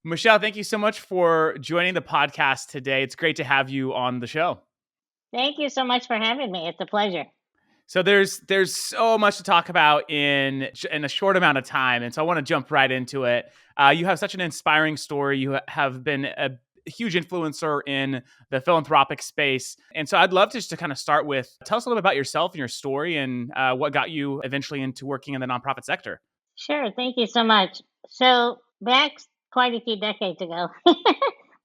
Michele, thank you so much for joining the podcast today. It's great to have you on the show. Thank you so much for having me. It's a pleasure. So there's so much to talk about in a short amount of time, and so I want to jump right into it. You have such an inspiring story. You have been a huge influencer in the philanthropic space, and so I'd love just to kind of start with tell us a little bit about yourself and your story, and what got you eventually into working in the nonprofit sector. Sure. Thank you so much. So, back quite a few decades ago,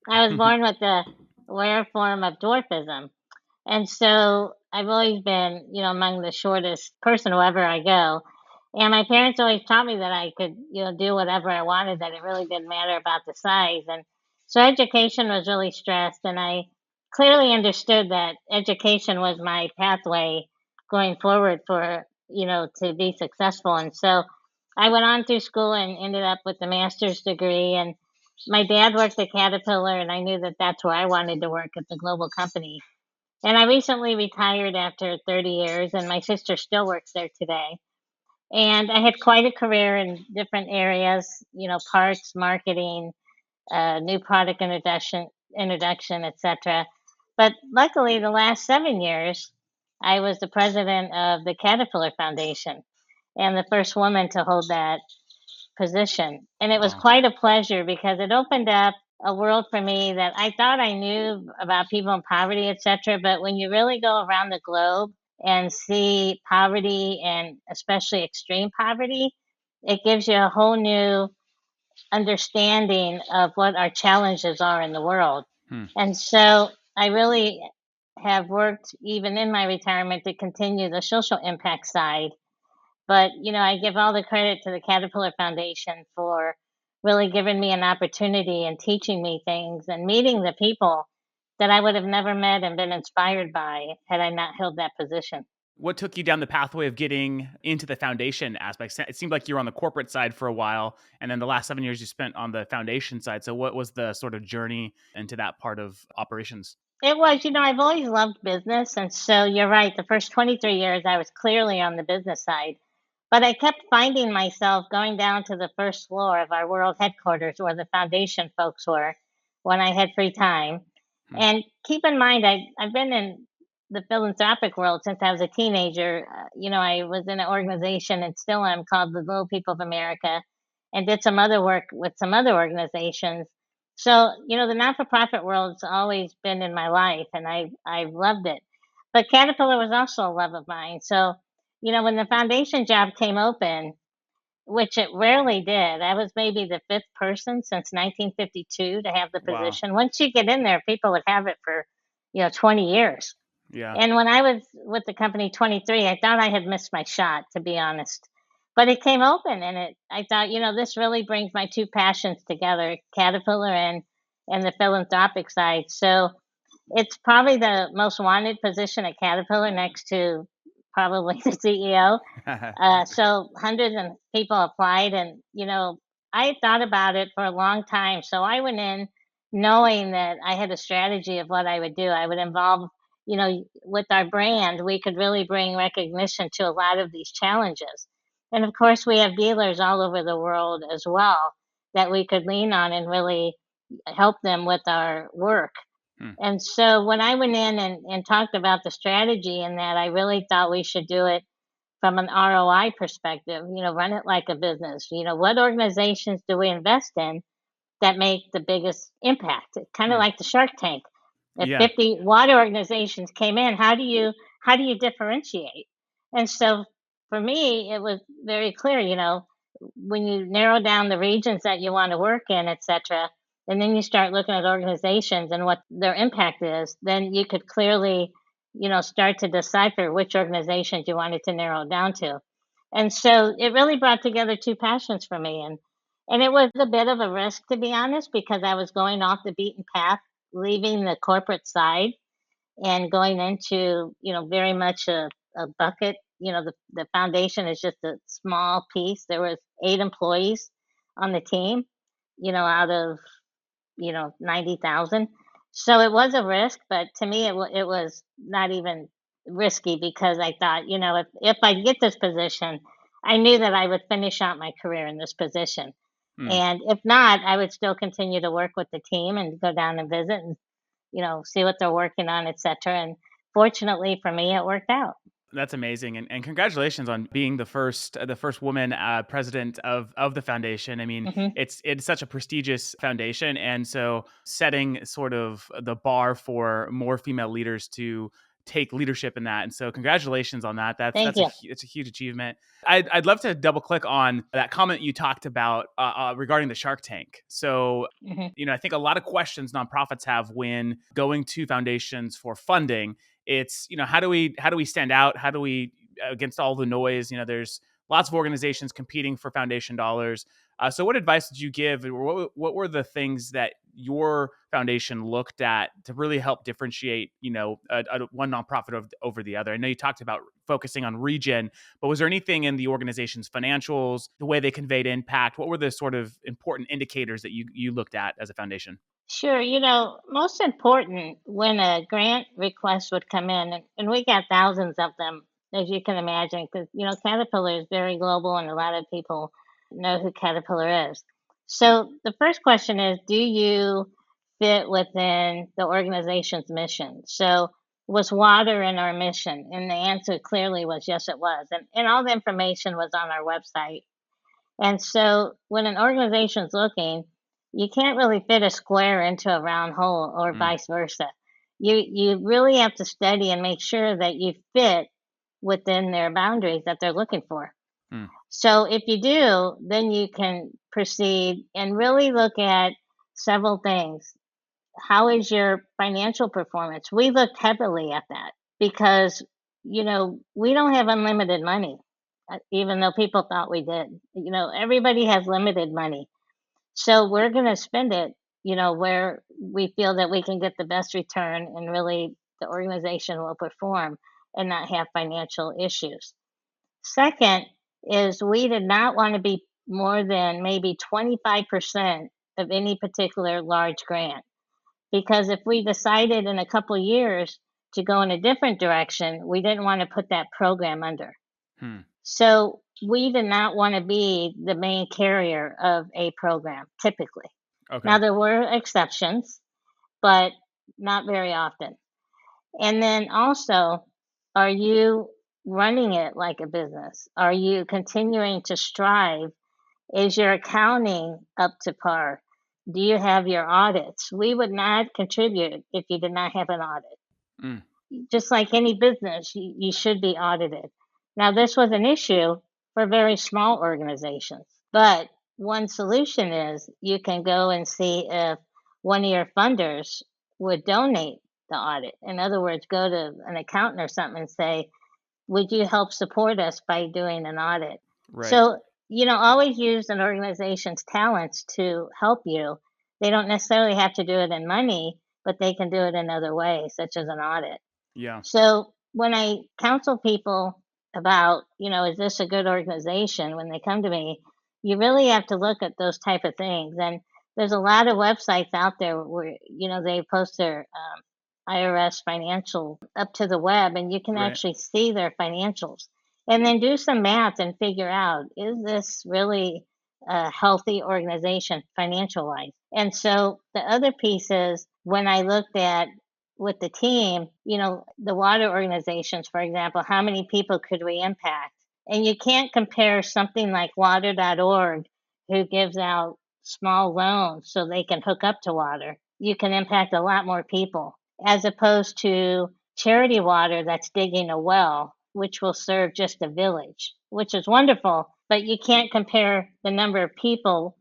I was born with a rare form of dwarfism. And so I've always been, among the shortest person wherever I go. And my parents always taught me that I could, do whatever I wanted, that it really didn't matter about the size. And so education was really stressed. And I clearly understood that education was my pathway going forward for, to be successful. And so I went on through school and ended up with a master's degree. And my dad worked at Caterpillar, and I knew that that's where I wanted to work, at the global company. And I recently retired after 30 years, and my sister still works there today. And I had quite a career in different areas, parts, marketing, new product introduction, etc. But luckily, the last 7 years, I was the president of the Caterpillar Foundation and the first woman to hold that position. And it was Wow. quite a pleasure because it opened up a world for me that I thought I knew about people in poverty, etc. But when you really go around the globe and see poverty, and especially extreme poverty, it gives you a whole new understanding of what our challenges are in the world. Hmm. And so I really have worked, even in my retirement, to continue the social impact side. But, I give all the credit to the Caterpillar Foundation for really giving me an opportunity and teaching me things and meeting the people that I would have never met and been inspired by had I not held that position. What took you down the pathway of getting into the foundation aspects? It seemed like you were on the corporate side for a while, and then the last 7 years you spent on the foundation side. So, what was the sort of journey into that part of operations? It was, I've always loved business. And so you're right. The first 23 years, I was clearly on the business side. But I kept finding myself going down to the first floor of our world headquarters where the foundation folks were when I had free time. Hmm. And keep in mind, I've been in the philanthropic world since I was a teenager. I was in an organization, and still am, called the Little People of America, and did some other work with some other organizations. So, the not-for-profit world's always been in my life, and I've loved it. But Caterpillar was also a love of mine. So, when the foundation job came open, which it rarely did, I was maybe the fifth person since 1952 to have the Wow. position. Once you get in there, people would have it for, 20 years. Yeah. And when I was with the company 23, I thought I had missed my shot, to be honest. But it came open, and I thought, this really brings my two passions together, Caterpillar and the philanthropic side. So it's probably the most wanted position at Caterpillar, next to probably the CEO. So hundreds of people applied, and I thought about it for a long time. So I went in knowing that I had a strategy of what I would do. I would involve, with our brand, we could really bring recognition to a lot of these challenges. And of course, we have dealers all over the world as well that we could lean on and really help them with our work. Hmm. And so when I went in and talked about the strategy, and that I really thought we should do it from an ROI perspective, run it like a business. What organizations do we invest in that make the biggest impact? Kind of Hmm. like the Shark Tank. If Yeah. 50 water organizations came in, how do you differentiate? And so for me, it was very clear, when you narrow down the regions that you want to work in, etc., and then you start looking at organizations and what their impact is, then you could clearly, start to decipher which organizations you wanted to narrow it down to. And so it really brought together two passions for me. And it was a bit of a risk, to be honest, because I was going off the beaten path, leaving the corporate side and going into, very much a bucket. The foundation is just a small piece. There was 8 employees on the team, out of, 90,000. So it was a risk, but to me, it was not even risky, because I thought, if I get this position, I knew that I would finish out my career in this position. Hmm. And if not, I would still continue to work with the team and go down and visit and, see what they're working on, et cetera. And fortunately for me, it worked out. That's amazing, and congratulations on being the first woman president of the foundation. I mean, Hmm. it's such a prestigious foundation, and so setting sort of the bar for more female leaders to take leadership in that. And so, congratulations on that. Thank you. It's a huge achievement. I'd love to double click on that comment you talked about regarding the Shark Tank. So, Hmm. I think a lot of questions nonprofits have when going to foundations for funding, it's, how do we stand out, how do we against all the noise, there's lots of organizations competing for foundation dollars. So what advice did you give, or what were the things that your foundation looked at to really help differentiate, one nonprofit over the other? I know you talked about focusing on region, but was there anything in the organization's financials, the way they conveyed impact? What were the sort of important indicators that you looked at as a foundation? Sure. Most important when a grant request would come in, and we got thousands of them, as you can imagine, because, Caterpillar is very global and a lot of people know who Caterpillar is. So the first question is, do you fit within the organization's mission? So was water in our mission? And the answer clearly was yes, it was. And all the information was on our website. And so when an organization's looking, you can't really fit a square into a round hole or Mm, vice versa. You really have to study and make sure that you fit within their boundaries that they're looking for. mm, So if you do, then you can proceed and really look at several things. How is your financial performance? We looked heavily at that because, we don't have unlimited money, even though people thought we did. Everybody has limited money. So we're going to spend it, where we feel that we can get the best return and really the organization will perform and not have financial issues. Second is we did not want to be more than maybe 25% of any particular large grant, because if we decided in a couple years to go in a different direction, we didn't want to put that program under. hmm. So we did not want to be the main carrier of a program typically. Okay. Now, there were exceptions, but not very often. And then also, are you running it like a business? Are you continuing to strive? Is your accounting up to par? Do you have your audits? We would not contribute if you did not have an audit. Mm, Just like any business, you should be audited. Now, this was an issue for very small organizations, but one solution is you can go and see if one of your funders would donate the audit. In other words, go to an accountant or something and say, would you help support us by doing an audit? right. So, always use an organization's talents to help you. They don't necessarily have to do it in money, but they can do it in other ways, such as an audit. Yeah. So when I counsel people about, is this a good organization when they come to me, you really have to look at those type of things. And there's a lot of websites out there where, they post their IRS financial up to the web and you can Right. actually see their financials and then do some math and figure out, is this really a healthy organization financial wise? And so the other piece is when I looked at with the team, the water organizations, for example, how many people could we impact? And you can't compare something like water.org, who gives out small loans so they can hook up to water. You can impact a lot more people as opposed to charity water that's digging a well, which will serve just a village, which is wonderful, but you can't compare the number of people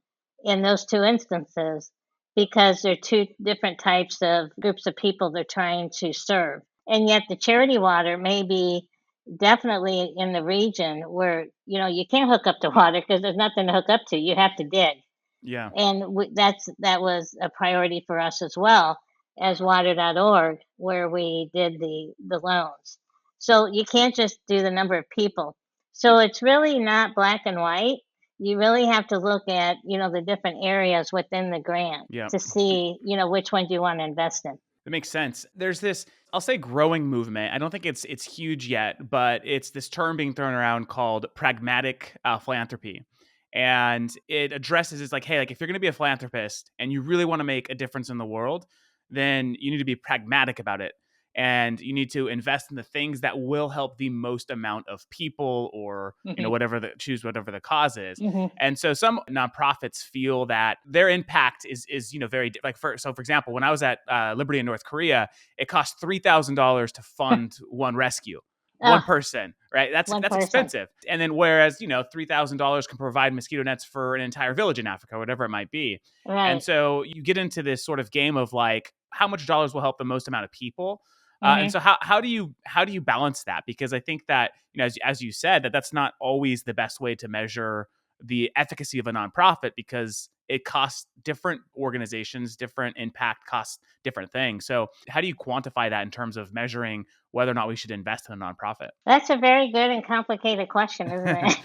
in those two instances because they're two different types of groups of people they're trying to serve. And yet the charity water may be definitely in the region where, you can't hook up to water because there's nothing to hook up to. You have to dig. Yeah. And that was a priority for us as well as water.org, where we did the loans. So you can't just do the number of people. So it's really not black and white. You really have to look at, the different areas within the grant Yeah. to see, which one do you want to invest in. It makes sense. There's this, I'll say, growing movement. I don't think it's huge yet, but it's this term being thrown around called pragmatic philanthropy. And it addresses is like, hey, like if you're going to be a philanthropist and you really want to make a difference in the world, then you need to be pragmatic about it. And you need to invest in the things that will help the most amount of people, or Hmm. choose whatever the cause is. Hmm. And so some nonprofits feel that their impact is very like for example, when I was at Liberty in North Korea, it cost $3,000 to fund one rescue. One Oh, person, right? one That's person. expensive. And then whereas, $3,000 can provide mosquito nets for an entire village in Africa, whatever it might be. And Right. so you get into this sort of game of like, how much dollars will help the most amount of people? And Hmm. so how do you balance that? Because I think that, as you said, that's not always the best way to measure the efficacy of a nonprofit, because it costs different organizations, different impact costs different things. So how do you quantify that in terms of measuring whether or not we should invest in a nonprofit? That's a very good and complicated question, isn't it?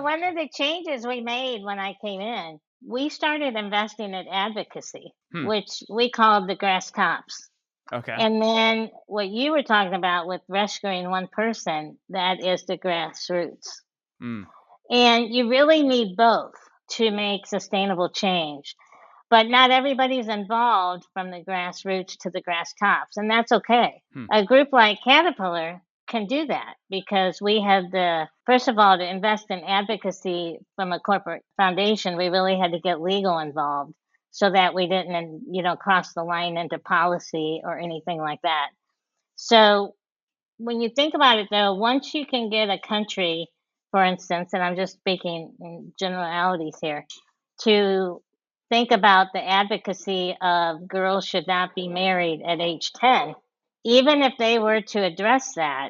One of the changes we made when I came in, we started investing in advocacy, Hmm. which we called the Grasstops. Okay. And then what you were talking about with rescuing one person, that is the grassroots. Mm. And you really need both to make sustainable change. But not everybody's involved from the grassroots to the grass tops, and that's okay. Hmm. A group like Caterpillar can do that because we had first of all, to invest in advocacy from a corporate foundation, we really had to get legal involved so that we didn't, cross the line into policy or anything like that. So when you think about it, though, once you can get a country, for instance, and I'm just speaking in generalities here, to think about the advocacy of girls should not be married at age 10, even if they were to address that,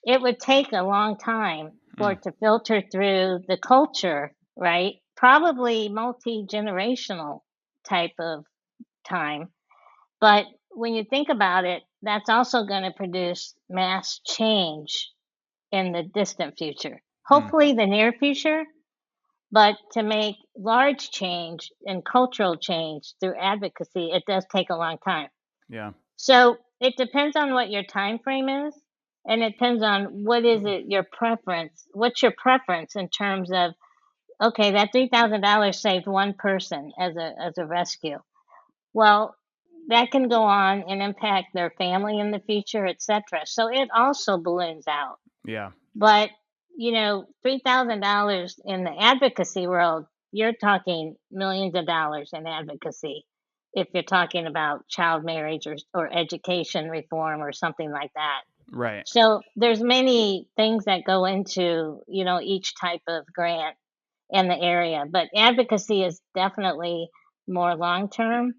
it would take a long time for Mm. it to filter through the culture, right? Probably multi generational type of time. But when you think about it, that's also going to produce mass change in the distant future. Mm. Hopefully, the near future, but to make large change and cultural change through advocacy, it does take a long time. Yeah. So it depends on what your time frame is, and it depends on what is it your preference. What's your preference in terms of okay, that $3,000 saved one person as a rescue. Well, that can go on and impact their family in the future, etc. So it also balloons out. Yeah. But, $3,000 in the advocacy world, you're talking millions of dollars in advocacy if you're talking about child marriage or education reform or something like that. Right. So there's many things that go into, each type of grant in the area, but advocacy is definitely more long term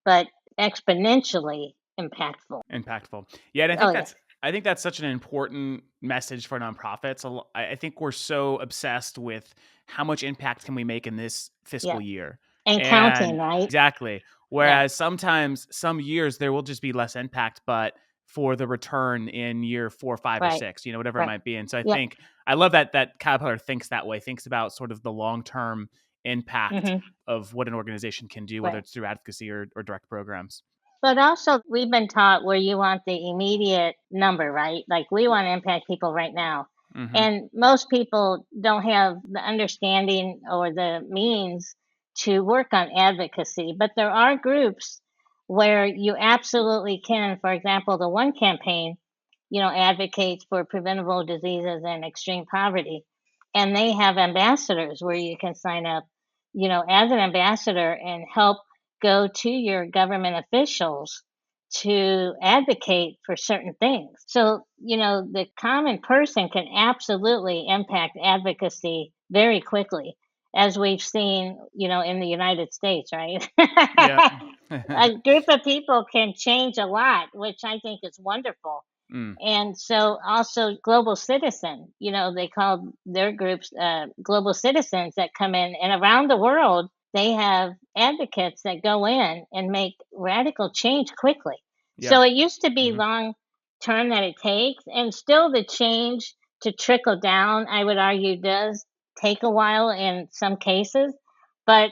but exponentially impactful. Impactful. Yeah, and Oh, yeah. I think that's such an important message for nonprofits. I think we're so obsessed with how much impact can we make in this Yeah. fiscal year. And counting, And right? exactly. Yeah. Whereas sometimes some years there will just be less impact, but for the return in year 4, 5, or Right. 6, whatever it Right. might be. And so I Yep. think I love that Caterpillar thinks that way, thinks about sort of the long-term impact Mhm. of what an organization can do, whether Right. it's through advocacy or direct programs. But also, we've been taught where you want the immediate number, right? Like, we wanna impact people right now. Mhm. And most people don't have the understanding or the means to work on advocacy, but there are groups where you absolutely can. For example, the one campaign, advocates for preventable diseases and extreme poverty, and they have ambassadors where you can sign up, as an ambassador and help go to your government officials to advocate for certain things. So, the common person can absolutely impact advocacy very quickly, as we've seen, in the United States, right? Yep. A group of people can change a lot, which I think is wonderful. Mm. And so also global citizen, they call their groups global citizens that come in and around the world, they have advocates that go in and make radical change quickly. Yeah. So it used to be Mhm. long term that it takes, and still the change to trickle down, I would argue, does take a while in some cases. But,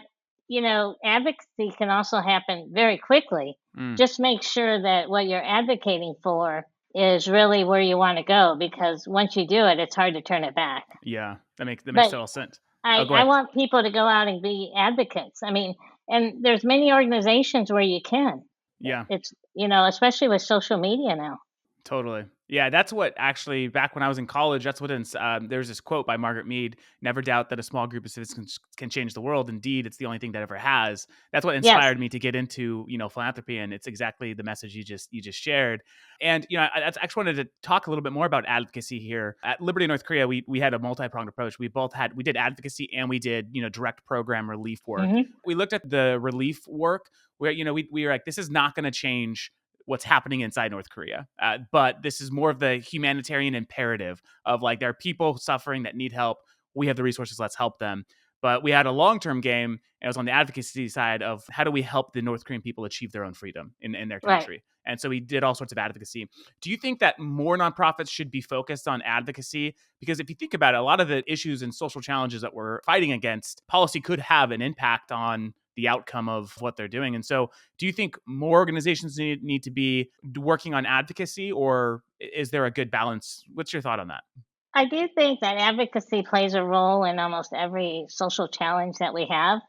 advocacy can also happen very quickly. Mm. Just make sure that what you're advocating for is really where you want to go, because once you do it, it's hard to turn it back. Yeah, that makes But total sense. Oh, I, go I ahead. want people to go out and be advocates. I mean, and there's many organizations where you can. Yeah. It's, especially with social media now. Totally. Yeah, that's what actually, back when I was in college, that's what there's this quote by Margaret Mead: "Never doubt that a small group of citizens can change the world. Indeed, it's the only thing that ever has." That's what Yes. inspired me to get into, philanthropy, and it's exactly the message you just shared. And I actually wanted to talk a little bit more about advocacy here at Liberty, North Korea. We had a multi-pronged approach. We did advocacy and we did direct program relief work. Hmm. We looked at the relief work where we were like, this is not going to change what's happening inside North Korea. But this is more of the humanitarian imperative of like, there are people suffering that need help. We have the resources. Let's help them. But we had a long-term game, and it was on the advocacy side of how do we help the North Korean people achieve their own freedom in their Right. country. And so we did all sorts of advocacy. Do you think that more nonprofits should be focused on advocacy? Because if you think about it, a lot of the issues and social challenges that we're fighting against, policy could have an impact on the outcome of what they're doing. And so do you think more organizations need to be working on advocacy, or is there a good balance? What's your thought on that? I do think that advocacy plays a role in almost every social challenge that we have,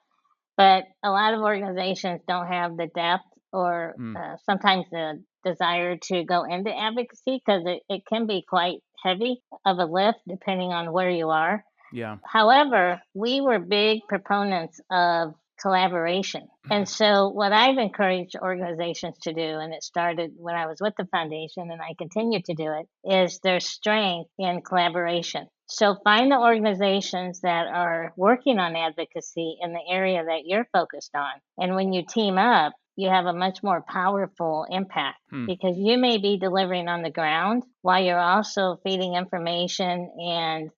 but a lot of organizations don't have the depth or Mm, sometimes the desire to go into advocacy, because it can be quite heavy of a lift depending on where you are. yeah. However, we were big proponents of collaboration. And so, what I've encouraged organizations to do, and it started when I was with the foundation and I continue to do it, is there's strength in collaboration. So, find the organizations that are working on advocacy in the area that you're focused on. And when you team up, you have a much more powerful impact, Hmm. because you may be delivering on the ground while you're also feeding information and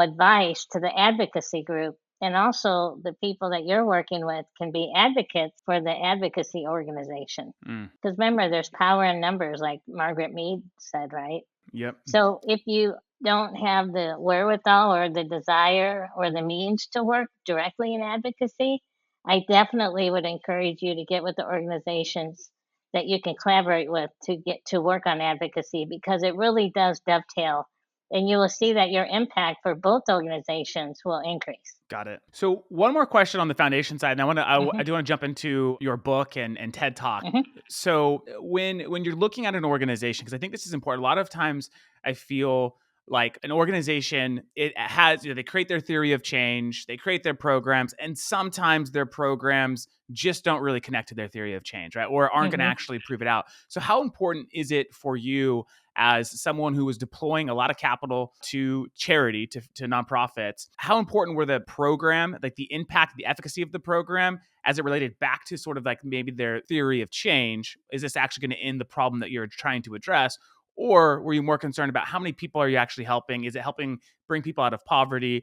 advice to the advocacy group. And also, the people that you're working with can be advocates for the advocacy organization. Mm, Because remember, there's power in numbers, like Margaret Mead said, right? yep. So if you don't have the wherewithal or the desire or the means to work directly in advocacy, I definitely would encourage you to get with the organizations that you can collaborate with to get to work on advocacy, because it really does dovetail, and you will see that your impact for both organizations will increase. Got it. So one more question on the foundation side, and I Hmm. do want to jump into your book and TED Talk. Hmm. So when you're looking at an organization, because I think this is important, a lot of times I feel like an organization, it has, they create their theory of change, they create their programs, and sometimes their programs just don't really connect to their theory of change, right? Or aren't going to Hmm. actually prove it out. So how important is it for you, as someone who was deploying a lot of capital to charity, to nonprofits, how important were the program, like the impact, the efficacy of the program, as it related back to sort of like maybe their theory of change? Is this actually going to end the problem that you're trying to address? Or were you more concerned about how many people are you actually helping? Is it helping bring people out of poverty?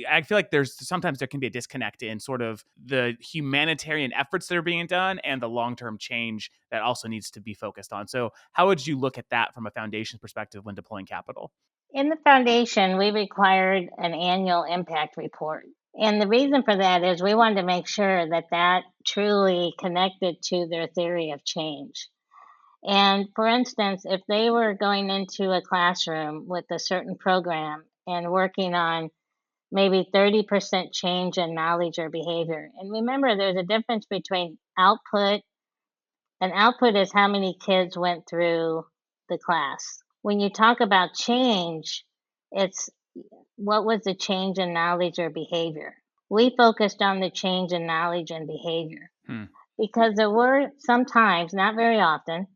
I feel like sometimes there can be a disconnect in sort of the humanitarian efforts that are being done and the long-term change that also needs to be focused on. So how would you look at that from a foundation perspective when deploying capital? In the foundation, we required an annual impact report. And the reason for that is we wanted to make sure that that truly connected to their theory of change. And for instance, if they were going into a classroom with a certain program and working on maybe 30% change in knowledge or behavior, and remember, there's a difference between output, and output is how many kids went through the class. When you talk about change, it's what was the change in knowledge or behavior. We focused on the change in knowledge and behavior, Hmm. because there were sometimes, not very often,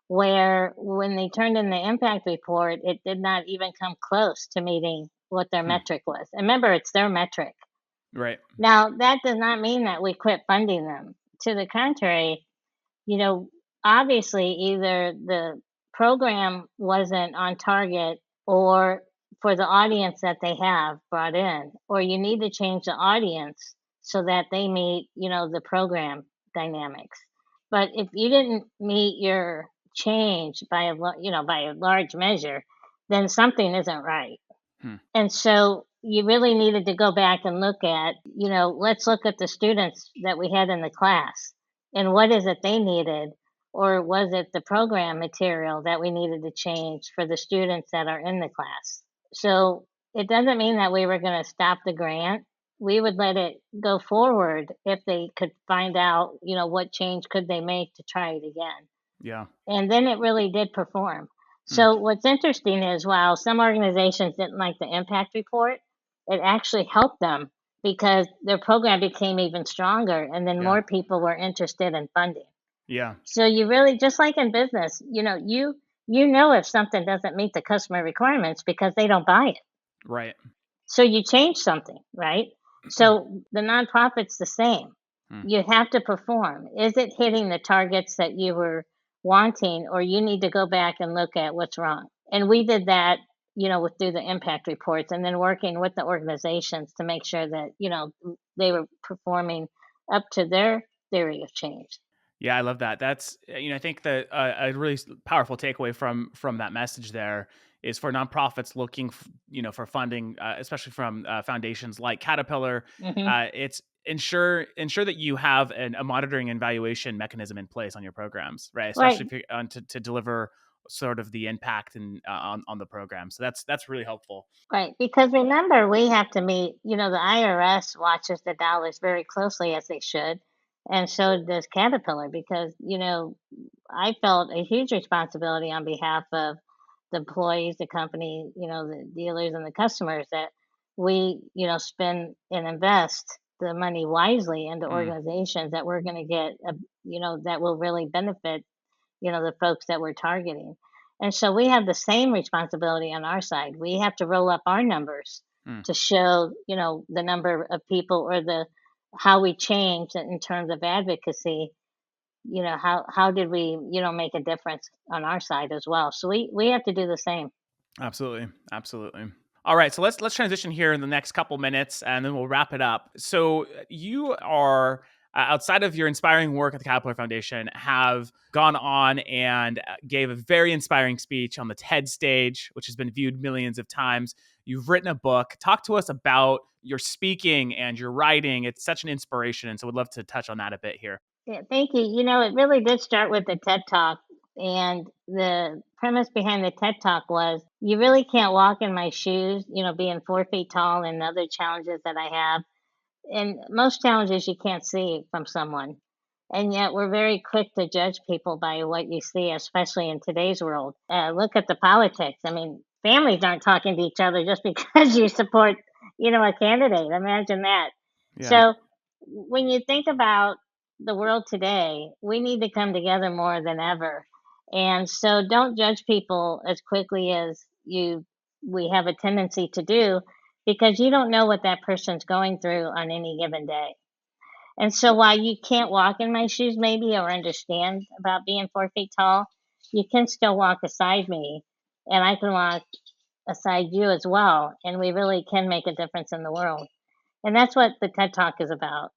where when they turned in the impact report, it did not even come close to meeting what their Hmm. metric was. And remember, it's their metric. Right. Now, that does not mean that we quit funding them. To the contrary, you know, obviously either the program wasn't on target, or for the audience that they have brought in, or you need to change the audience so that they meet, the program dynamics. But if you didn't meet your change by by a large measure, then something isn't right. Hmm. And so you really needed to go back and look at, let's look at the students that we had in the class and what is it they needed. or was it the program material that we needed to change for the students that are in the class? So it doesn't mean that we were going to stop the grant. We would let it go forward if they could find out, what change could they make to try it again. Yeah. And then it really did perform. Hmm. So what's interesting is while some organizations didn't like the impact report, it actually helped them because their program became even stronger and then Yeah. more people were interested in funding. Yeah. So you really, just like in business, you know if something doesn't meet the customer requirements because they don't buy it. Right. So you change something, right? So the nonprofit's the same. Hmm. You have to perform. Is it hitting the targets that you were wanting, or you need to go back and look at what's wrong? And we did that, through the impact reports and then working with the organizations to make sure that, they were performing up to their theory of change. Yeah, I love that. That's I think that a really powerful takeaway from that message there is for nonprofits looking for funding, especially from foundations like Caterpillar. Hmm. It's ensure that you have a monitoring and evaluation mechanism in place on your programs, right? Right. Especially if you're to deliver sort of the impact and on the program. So that's really helpful. Right, because remember, we have to meet, the IRS watches the dollars very closely as they should, and so does Caterpillar because, I felt a huge responsibility on behalf of the employees, the company, the dealers and the customers that we, spend and invest the money wisely into Mm, organizations that we're going to get, that will really benefit the folks that we're targeting. And so we have the same responsibility on our side. We have to roll up our numbers mm. to show, the number of people or the how we changed in terms of advocacy. How did we, make a difference on our side as well? So we have to do the same. Absolutely. Absolutely. All right, so let's transition here in the next couple minutes, and then we'll wrap it up. So you are outside of your inspiring work at the Caterpillar Foundation, have gone on and gave a very inspiring speech on the TED stage, which has been viewed millions of times. You've written a book. Talk to us about your speaking and your writing. It's such an inspiration, and so we'd love to touch on that a bit here. Yeah, thank you. It really did start with the TED Talk. And the premise behind the TED Talk was you really can't walk in my shoes, being 4 feet tall and other challenges that I have. And most challenges you can't see from someone. And yet we're very quick to judge people by what you see, especially in today's world. Look at the politics. I mean, families aren't talking to each other just because you support, a candidate. Imagine that. Yeah. So when you think about the world today, we need to come together more than ever. And so don't judge people as quickly as we have a tendency to do because you don't know what that person's going through on any given day. And so while you can't walk in my shoes maybe or understand about being 4 feet tall, you can still walk beside me and I can walk aside you as well. And we really can make a difference in the world. And that's what the TED Talk is about.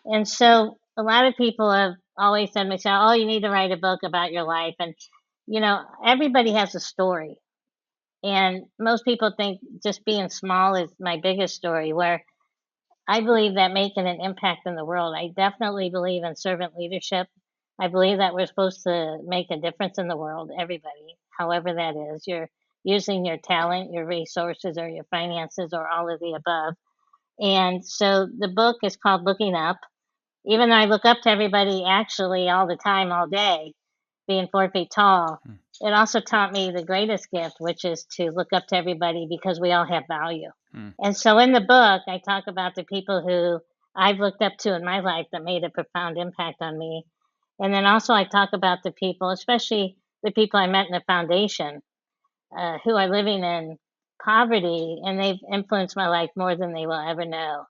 And so a lot of people have always said, Michelle, oh, you need to write a book about your life. And, everybody has a story. And most people think just being small is my biggest story, where I believe that making an impact in the world, I definitely believe in servant leadership. I believe that we're supposed to make a difference in the world, everybody, however that is. You're using your talent, your resources, or your finances, or all of the above. And so the book is called Looking Up. Even though I look up to everybody actually all the time, all day, being 4 feet tall, Hmm. it also taught me the greatest gift, which is to look up to everybody because we all have value. Hmm. And so in the book, I talk about the people who I've looked up to in my life that made a profound impact on me. And then also, I talk about the people, especially the people I met in the foundation, who are living in poverty, and they've influenced my life more than they will ever know.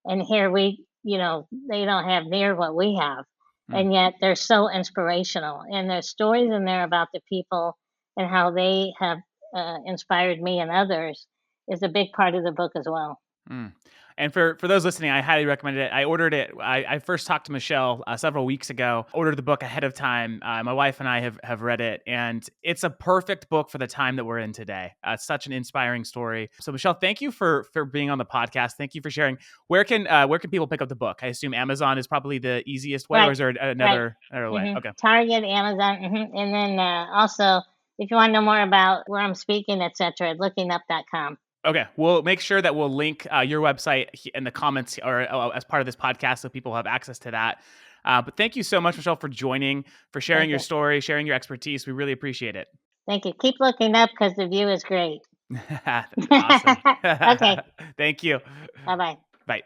And here they don't have near what we have. Hmm. And yet they're so inspirational. And there's stories in there about the people and how they have inspired me and others is a big part of the book as well. Mm. And for those listening, I highly recommend it. I ordered it. I first talked to Michelle several weeks ago, ordered the book ahead of time. My wife and I have read it, and it's a perfect book for the time that we're in today. Such an inspiring story. So Michelle, thank you for being on the podcast. Thank you for sharing. Where can people pick up the book? I assume Amazon is probably the easiest way, or Right, is there right. another way? Okay. Target, Amazon, and then also if you want to know more about where I'm speaking, etc., lookingup.com. Okay, we'll make sure that we'll link your website in the comments or as part of this podcast so people have access to that. But thank you so much, Michelle, for joining, for sharing Thank your you. story, sharing your expertise. We really appreciate it. Thank you. Keep looking up because the view is great. Awesome. Okay. Thank you. Bye bye. Bye.